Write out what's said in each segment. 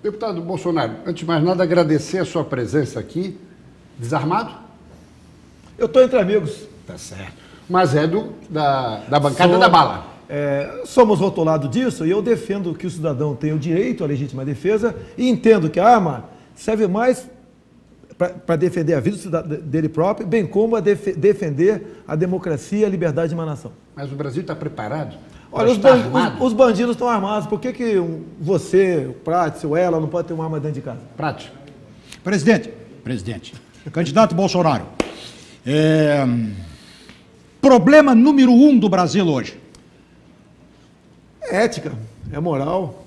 Deputado Bolsonaro, antes de mais nada, agradecer a sua presença aqui. Desarmado? Eu estou entre amigos. Tá certo. Mas é da bancada da bala. Somos rotulados disso e eu defendo que o cidadão tem o direito à legítima defesa e entendo que a arma serve mais para defender a vida dele próprio, bem como a defender a democracia e a liberdade de uma nação. Mas o Brasil está preparado? Olha, os bandidos estão armados. Por que você, o Prates, o Ela, não pode ter uma arma dentro de casa? Prates. Presidente, candidato Bolsonaro, problema número 1 do Brasil hoje? É ética, é moral,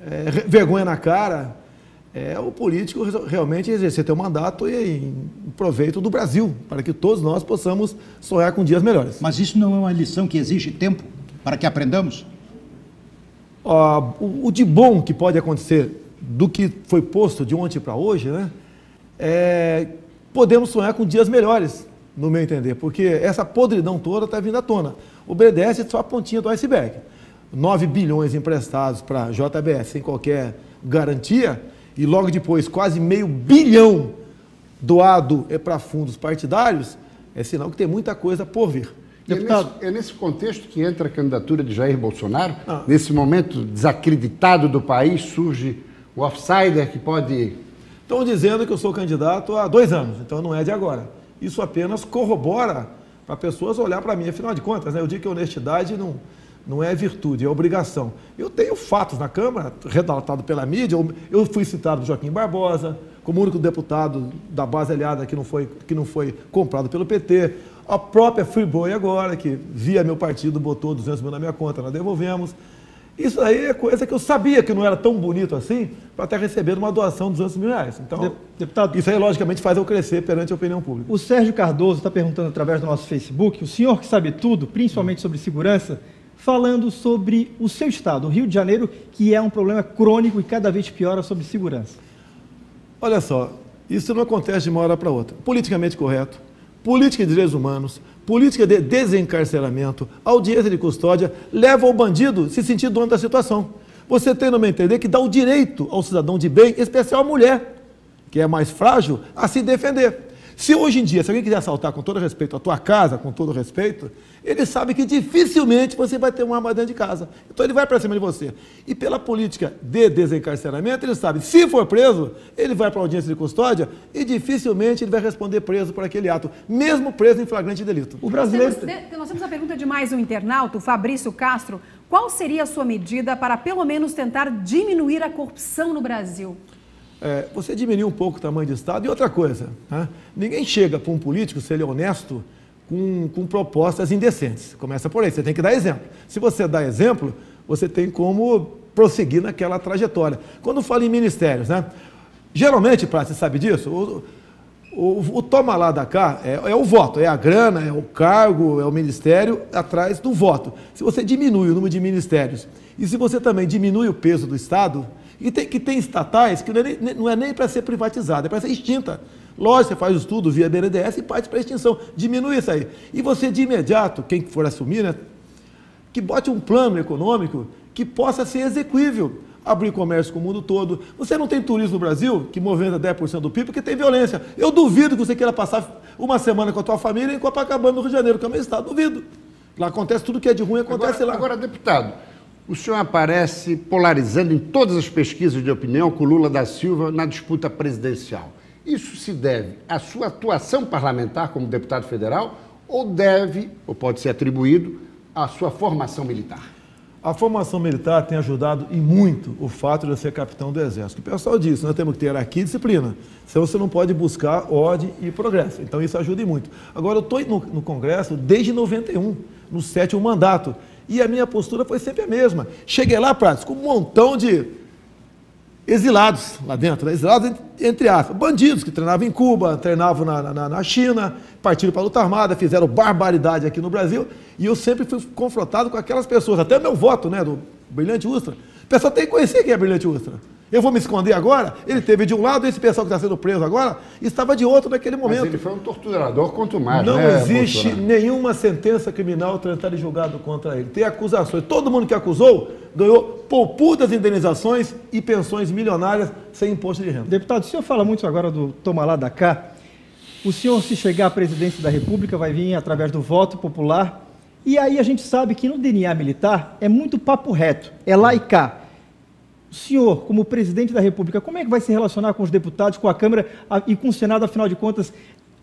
é vergonha na cara, é o político realmente exercer seu mandato em proveito do Brasil, para que todos nós possamos sonhar com dias melhores. Mas isso não é uma lição que exige tempo para que aprendamos? O de bom que pode acontecer do que foi posto de ontem para hoje, né, podemos sonhar com dias melhores, no meu entender, porque essa podridão toda está vindo à tona. O BNDES é só a pontinha do iceberg. 9 bilhões emprestados para a JBS sem qualquer garantia e logo depois quase meio bilhão doado para fundos partidários, é sinal que tem muita coisa por vir. Deputado, é nesse contexto que entra a candidatura de Jair Bolsonaro? Nesse momento desacreditado do país, surge o outsider que pode... Estão dizendo que eu sou candidato há 2 anos, então não é de agora. Isso apenas corrobora para pessoas olhar para mim. Afinal de contas, né, eu digo que honestidade não é virtude, é obrigação. Eu tenho fatos na Câmara, relatado pela mídia. Eu fui citado por Joaquim Barbosa, como o único deputado da base aliada que não foi comprado pelo PT. A própria Friboi agora, que via meu partido, botou 200 mil na minha conta, nós devolvemos. Isso aí é coisa que eu sabia que não era tão bonito assim, para até receber uma doação de 200 mil reais. Então, deputado, isso aí logicamente faz eu crescer perante a opinião pública. O Sérgio Cardoso está perguntando através do nosso Facebook, o senhor que sabe tudo, principalmente sobre segurança, falando sobre o seu estado, o Rio de Janeiro, que é um problema crônico e cada vez piora sobre segurança. Olha só, isso não acontece de uma hora para outra. Politicamente correto, política de direitos humanos, política de desencarceramento, audiência de custódia, leva o bandido a se sentir dono da situação. Você tem, no meu entender, que dá o direito ao cidadão de bem, em especial à mulher, que é mais frágil, a se defender. Se hoje em dia, se alguém quiser assaltar com todo respeito a tua casa, com todo respeito, ele sabe que dificilmente você vai ter uma arma dentro de casa. Então ele vai para cima de você. E pela política de desencarceramento, ele sabe, se for preso, ele vai para a audiência de custódia e dificilmente ele vai responder preso por aquele ato, mesmo preso em flagrante delito. O brasileiro... Nós temos a pergunta de mais um internauta, o Fabrício Castro. Qual seria a sua medida para, pelo menos, tentar diminuir a corrupção no Brasil? Você diminuir um pouco o tamanho do Estado. E outra coisa, né? Ninguém chega para um político, se ele é honesto, com propostas indecentes. Começa por aí, você tem que dar exemplo. Se você dá exemplo, você tem como prosseguir naquela trajetória. Quando fala em ministérios, né? Geralmente, você sabe disso, o toma lá da cá é o voto, é a grana, é o cargo, é o ministério atrás do voto. Se você diminui o número de ministérios e se você também diminui o peso do Estado, e tem estatais que não é nem para ser privatizada, é para ser extinta. Lógico, você faz o estudo via BNDES e parte para a extinção. Diminui isso aí. E você, de imediato, quem for assumir, né, que bote um plano econômico que possa ser execuível. Abrir comércio com o mundo todo. Você não tem turismo no Brasil, que movimenta 10% do PIB, porque tem violência. Eu duvido que você queira passar uma semana com a tua família em Copacabana, no Rio de Janeiro, que é o meu estado. Duvido. Lá acontece tudo que é de ruim, acontece lá. Agora, deputado, o senhor aparece polarizando em todas as pesquisas de opinião com Lula da Silva na disputa presidencial. Isso se deve à sua atuação parlamentar como deputado federal ou pode ser atribuído à sua formação militar? A formação militar tem ajudado e muito o fato de eu ser capitão do Exército. O pessoal diz, nós temos que ter aqui disciplina, senão você não pode buscar ordem e progresso. Então isso ajuda e muito. Agora eu estou no Congresso desde 91, no 7º mandato. E a minha postura foi sempre a mesma. Cheguei lá, Prates, com um montão de exilados lá dentro, né? Exilados entre aspas, bandidos que treinavam em Cuba, treinavam na China, partiram para a luta armada, fizeram barbaridade aqui no Brasil, e eu sempre fui confrontado com aquelas pessoas, até o meu voto, né, do Brilhante Ustra. O pessoal tem que conhecer quem é Brilhante Ustra. Eu vou me esconder agora? Ele teve de um lado, esse pessoal que está sendo preso agora estava de outro naquele momento. Mas ele foi um torturador quanto mais, Não né, existe Bolsonaro? nenhuma sentença criminal tratada e julgado contra ele. Tem acusações. Todo mundo que acusou ganhou poupudas indenizações e pensões milionárias sem imposto de renda. Deputado, o senhor fala muito agora do toma lá da cá. O senhor, se chegar à presidência da República, vai vir através do voto popular. E aí a gente sabe que no DNA militar é muito papo reto, é lá e cá. O senhor, como presidente da República, como é que vai se relacionar com os deputados, com a Câmara e com o Senado? Afinal de contas,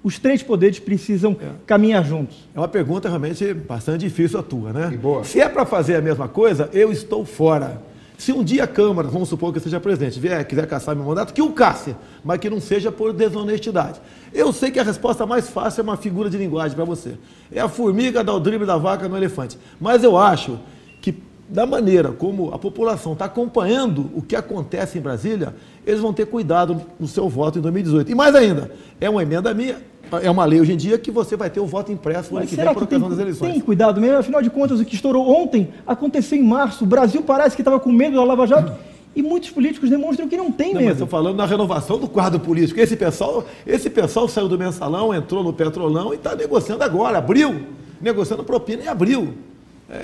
os três poderes precisam caminhar juntos. É uma pergunta realmente bastante difícil a tua, né? E boa. Se é para fazer a mesma coisa, eu estou fora. Se um dia a Câmara, vamos supor que eu seja presidente, quiser caçar meu mandato, que o casse, mas que não seja por desonestidade. Eu sei que a resposta mais fácil é uma figura de linguagem para você. É a formiga dar o drible da vaca no elefante. Mas eu acho que, da maneira como a população está acompanhando o que acontece em Brasília, eles vão ter cuidado no seu voto em 2018. E mais ainda, é uma emenda minha, é uma lei hoje em dia que você vai ter o voto impresso no ano que vem por ocasião das eleições. Tem cuidado mesmo? Afinal de contas, o que estourou ontem aconteceu em março. O Brasil parece que estava com medo da Lava Jato e muitos políticos demonstram que não tem Não, medo. mas estou falando na renovação do quadro político. Esse pessoal saiu do mensalão, entrou no petrolão e está negociando agora, abril, negociando propina em abril.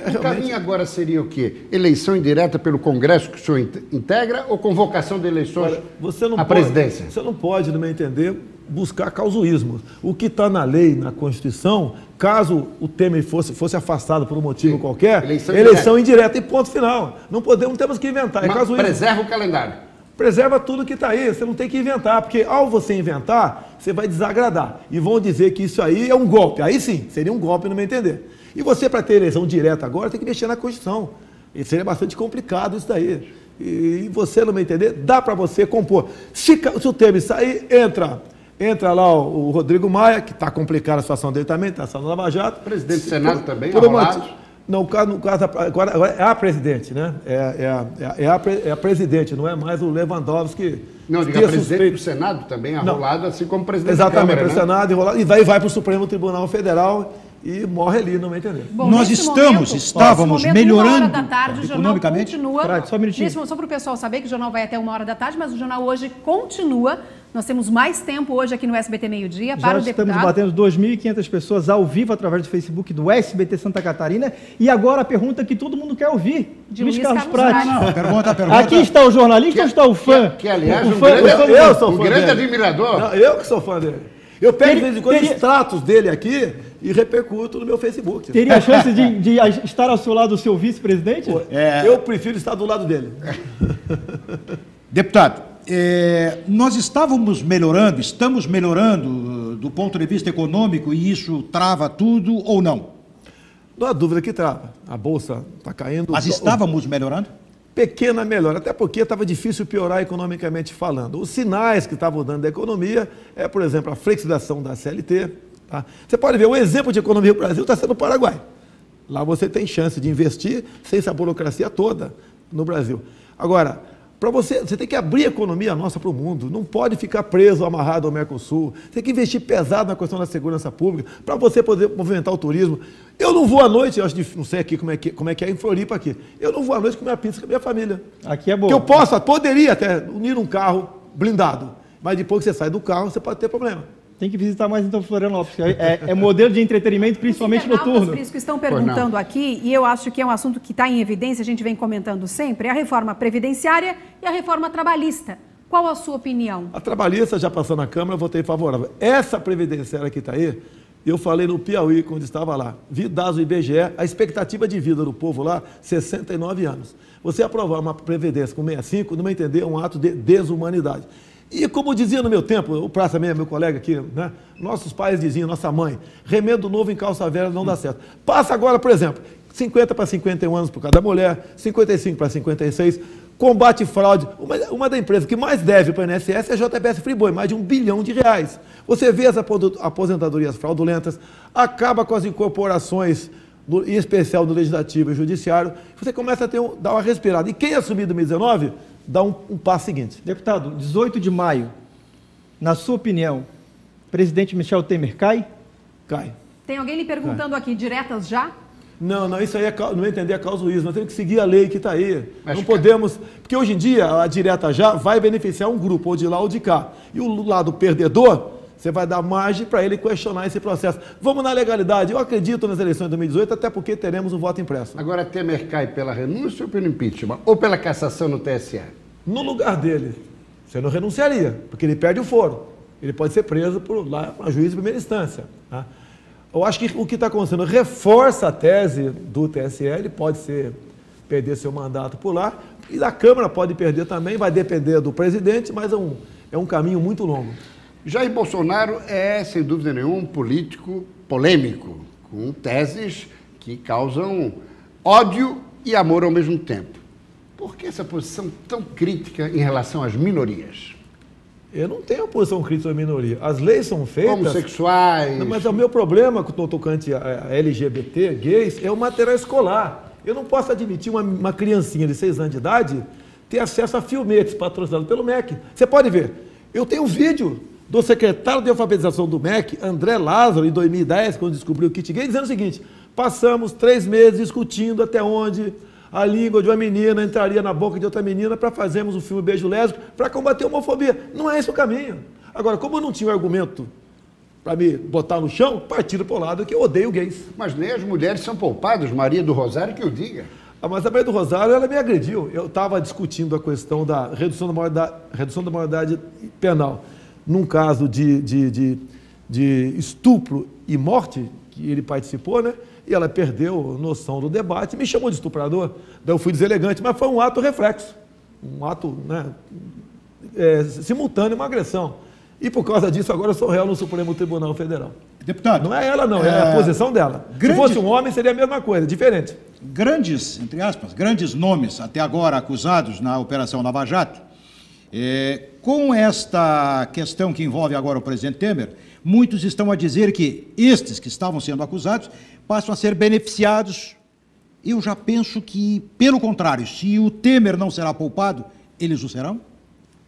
O caminho agora seria o quê? Eleição indireta pelo Congresso que o senhor integra ou convocação de eleições à presidência? Você não pode, no meu entender, buscar causuísmo. O que está na lei, na Constituição, caso o Temer fosse afastado por um motivo qualquer, eleição indireta e ponto final. Não temos que inventar, é causuísmo. Preserva o calendário. Preserva tudo que está aí, você não tem que inventar, porque ao você inventar, você vai desagradar. E vão dizer que isso aí é um golpe. Aí sim, seria um golpe, no meu entender. E você, para ter eleição direta agora, tem que mexer na Constituição. E seria bastante complicado isso daí. E você, no meu entender, dá para você compor. Se o Temer sair, entra lá o Rodrigo Maia, que está complicada a situação dele também, está saindo no Lava Jato. Presidente do Senado também, arrolado. Não, no caso agora é a presidente, né? É a presidente, não é mais o Lewandowski. Não, diga presidente do Senado também, arrolado, assim como presidente da Câmara. Exatamente, o Senado enrolado, e vai para o Supremo Tribunal Federal e morre ali, não me entender. Bom, nós estávamos melhorando da tarde, o jornal economicamente. Continua. Só um minutinho. Só para o pessoal saber que o jornal vai até 1h da tarde, mas o jornal hoje continua. Nós temos mais tempo hoje aqui no SBT Meio-Dia para o deputado. Estamos batendo 2.500 pessoas ao vivo através do Facebook do SBT Santa Catarina. E agora a pergunta que todo mundo quer ouvir. De Luiz Carlos Prates. Prates. Não, pergunta. Aqui está o jornalista ou está o fã? Que aliás, Eu sou um fã grande dele. admirador. Não, eu que sou fã dele. Eu pego de vez em quando extratos dele aqui e repercuto no meu Facebook. Teria a chance de estar ao seu lado o seu vice-presidente? Eu prefiro estar do lado dele. Deputado, nós estamos melhorando do ponto de vista econômico e isso trava tudo ou não? Não há dúvida que trava. A Bolsa está caindo. Mas estávamos melhorando? Pequena melhora, até porque estava difícil piorar economicamente falando. Os sinais que estavam dando da economia por exemplo, a flexibilização da CLT. Tá? Você pode ver, o exemplo de economia do Brasil está sendo o Paraguai. Lá você tem chance de investir sem essa burocracia toda no Brasil. Agora, para você tem que abrir a economia nossa para o mundo, não pode ficar preso, amarrado ao Mercosul, tem que investir pesado na questão da segurança pública, para você poder movimentar o turismo. Eu não vou à noite, eu acho difícil, não sei aqui como é que é em Floripa aqui, eu não vou à noite comer pizza com a minha família. Aqui é bom. Que eu poderia até unir um carro blindado, mas depois que você sai do carro, você pode ter problema. Tem que visitar mais então Florianópolis, é modelo de entretenimento, principalmente noturno. Por isso que estão perguntando aqui, e eu acho que é um assunto que está em evidência, a gente vem comentando sempre, é a reforma previdenciária e a reforma trabalhista. Qual a sua opinião? A trabalhista já passou na Câmara, eu votei favorável. Essa previdenciária que está aí, eu falei no Piauí, quando estava lá, vi dados do IBGE, a expectativa de vida do povo lá, 69 anos. Você aprovar uma previdência com 65, no meu entender, é um ato de desumanidade. E como dizia no meu tempo, o Praça também é meu colega aqui, né? Nossos pais diziam, nossa mãe, remendo novo em calça velha não dá certo. Passa agora, por exemplo, 50 para 51 anos por cada mulher, 55 para 56, combate fraude. Uma das empresas que mais deve para a INSS é a JBS Friboi, mais de R$1 bilhão. Você vê as aposentadorias fraudulentas, acaba com as incorporações, em especial do Legislativo e Judiciário, você começa a dar uma respirada. E quem assumir 2019... dá um passo seguinte. Deputado, 18 de maio, na sua opinião, presidente Michel Temer cai? Cai. Tem alguém lhe perguntando aqui, diretas já? Não, isso aí no meu entender é causuísmo. Nós temos que seguir a lei que está aí. Mas não podemos... Porque hoje em dia, a direta já vai beneficiar um grupo, ou de lá ou de cá. E o lado perdedor, você vai dar margem para ele questionar esse processo. Vamos na legalidade. Eu acredito nas eleições de 2018, até porque teremos um voto impresso. Agora, Temer cai pela renúncia ou pelo impeachment? Ou pela cassação no TSE? No lugar dele, você não renunciaria, porque ele perde o foro. Ele pode ser preso por lá, uma juiz de primeira instância. Tá? Eu acho que o que está acontecendo reforça a tese do TSE, ele pode perder seu mandato por lá, e da Câmara pode perder também, vai depender do presidente, mas é um caminho muito longo. Jair Bolsonaro é, sem dúvida nenhuma, um político polêmico, com teses que causam ódio e amor ao mesmo tempo. Por que essa posição tão crítica em relação às minorias? Eu não tenho posição crítica à minoria. As leis são feitas... Homossexuais... Não, mas o meu problema com o tocante a LGBT, gays, é o material escolar. Eu não posso admitir uma criancinha de 6 anos de idade ter acesso a filmetes patrocinados pelo MEC. Você pode ver. Eu tenho um vídeo do secretário de alfabetização do MEC, André Lázaro, em 2010, quando descobriu o kit gay, dizendo o seguinte: passamos 3 meses discutindo até onde a língua de uma menina entraria na boca de outra menina para fazermos um filme beijo lésbico para combater a homofobia. Não é esse o caminho. Agora, como eu não tinha um argumento para me botar no chão, partiram para o lado que eu odeio gays. Mas nem as mulheres são poupadas, Maria do Rosário que o diga. Mas a Maria do Rosário, ela me agrediu. Eu estava discutindo a questão da redução da maioridade penal. Num caso de estupro e morte, que ele participou, né? E ela perdeu noção do debate, me chamou de estuprador. Daí eu fui deselegante, mas foi um ato reflexo. Um ato, né, simultâneo, uma agressão. E por causa disso, agora eu sou réu no Supremo Tribunal Federal. Deputado... Não é ela, não, é a posição dela. Se fosse um homem, seria a mesma coisa, diferente. Grandes, entre aspas, grandes nomes até agora acusados na Operação Lava Jato, com esta questão que envolve agora o presidente Temer, muitos estão a dizer que estes que estavam sendo acusados passam a ser beneficiados. Eu já penso que, pelo contrário, se o Temer não será poupado, eles o serão?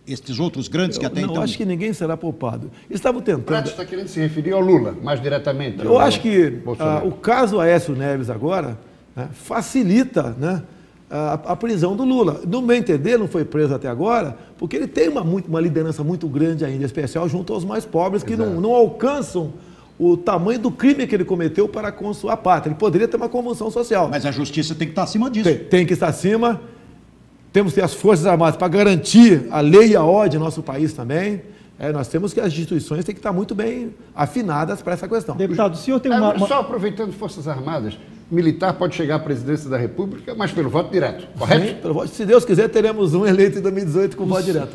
Estes outros grandes que até então... Não, acho que ninguém será poupado. Estavam tentando... Prato está querendo se referir ao Lula, mais diretamente. Eu acho que o caso Aécio Neves agora, né, facilita, né, a prisão do Lula. No meu entender, não foi preso até agora, porque ele tem uma liderança muito grande ainda, especial junto aos mais pobres, que não alcançam o tamanho do crime que ele cometeu para com sua pátria. Ele poderia ter uma convulsão social. Mas a justiça tem que estar acima disso. Tem que estar acima. Temos que ter as Forças Armadas para garantir a lei e a ordem no nosso país também. Nós temos que as instituições têm que estar muito bem afinadas para essa questão. Deputado, o senhor tem uma... Só aproveitando Forças Armadas, militar pode chegar à presidência da República, mas pelo voto direto, correto? Sim, pelo voto. Se Deus quiser, teremos um eleito em 2018 com voto direto.